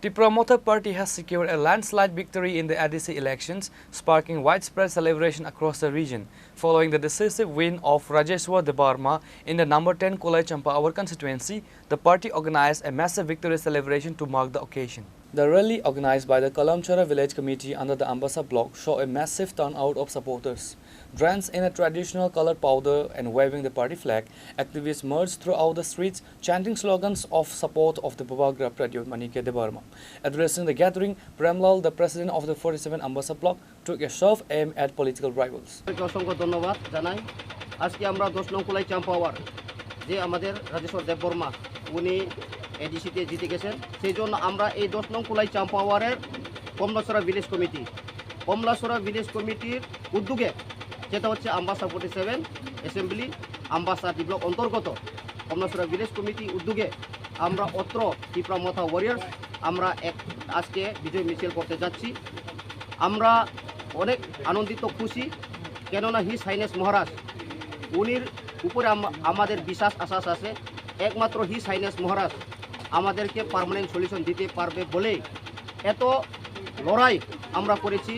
TIPRA Motha party has secured a landslide victory in the ADC elections, sparking widespread celebration across the region. Following the decisive win of Rajeshwar Debbarma in the number 10 Kulai-Champahaur constituency, the party organized a massive victory celebration to mark the occasion. The rally, organized by the Kalamchara village committee under the Ambassa block, saw a massive turnout of supporters. Drenched in a traditional colored powder and waving the party flag, activists marched throughout the streets, chanting slogans of support of the Babagra Pradyot Debbarma. Addressing the gathering, Premlal, the president of the 47 Ambassa block, took a sharp aim at political rivals. Rajeshwar Debbarma উনি এডিসিতে জিতে গেছেন সেই জন্য আমরা এই 10 নং কুলাই-চাম্পাহাওরের কমলাসরা village কমিটির উদ্যোগে যেটা হচ্ছে আম্বাসা 47 অ্যাসেম্বলি আম্বাসা ব্লক অন্তর্গত কমলাসরা ভিলেজ কমিটি উদ্যোগে আমরা অত্র ত্রিপুরা মথা ওয়ারিয়ার্স আমরা আজকে বিজয় মিছিল করতে যাচ্ছি। আমরা অনেক আনন্দিত খুশি, কেননা হিজ হাইনেস মহারাজ উনির উপরে আমাদের বিশ্বাস আশ্বাস আছে। একমাত্র হিজ হাইনেস মহারাজ আমাদেরকে পার্মানেন্ট সলিউশন দিতে পারবে বলে এত লড়াই আমরা করেছি।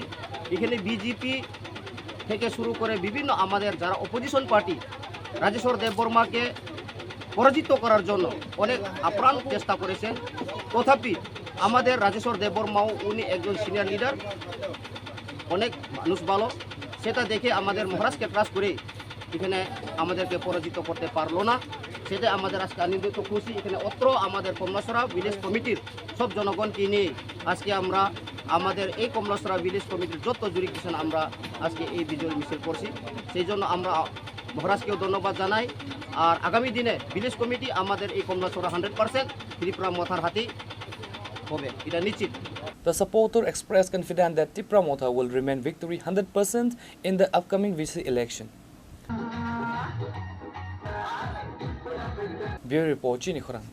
এখানে বিজেপি থেকে শুরু করে বিভিন্ন আমাদের যারা অপোজিশন পার্টি রাজেশ্বর দেববর্মাকে পরাজিত করার জন্য অনেক আপ্রাণ চেষ্টা করেছেন। তথাপি আমাদের রাজেশ্বর দেববর্মাও উনি একজন সিনিয়র লিডার, অনেক মানুষ ভালো, সেটা দেখে আমাদের মহারাজকে ট্রাস্ট করে এখানে আমাদেরকে পরাজিত করতে পারলো না। সেটা আমাদের আজকে আনন্দিত খুশি। এখানে অত্র আমাদের কমলাসরা ভিলেজ কমিটির সব জনগণকে নিয়ে আজকে আমরা আমাদের এই কমলাসরা ভিলেজ কমিটির যত জুরিডিকশন আমরা আজকে এই বিজয় মিছিল করছি। সেই জন্য আমরা মহারাজকেও ধন্যবাদ জানাই। আর আগামী দিনে ভিলেজ কমিটি আমাদের এই কমলাসরা 100% ত্রিপুরা মথার হাতেই হবে, এটা নিশ্চিত। The supporter expressed confidence that TIPRA Motha will remain victory 100% in the upcoming VC election. Bureau Report, Chini, Khorang.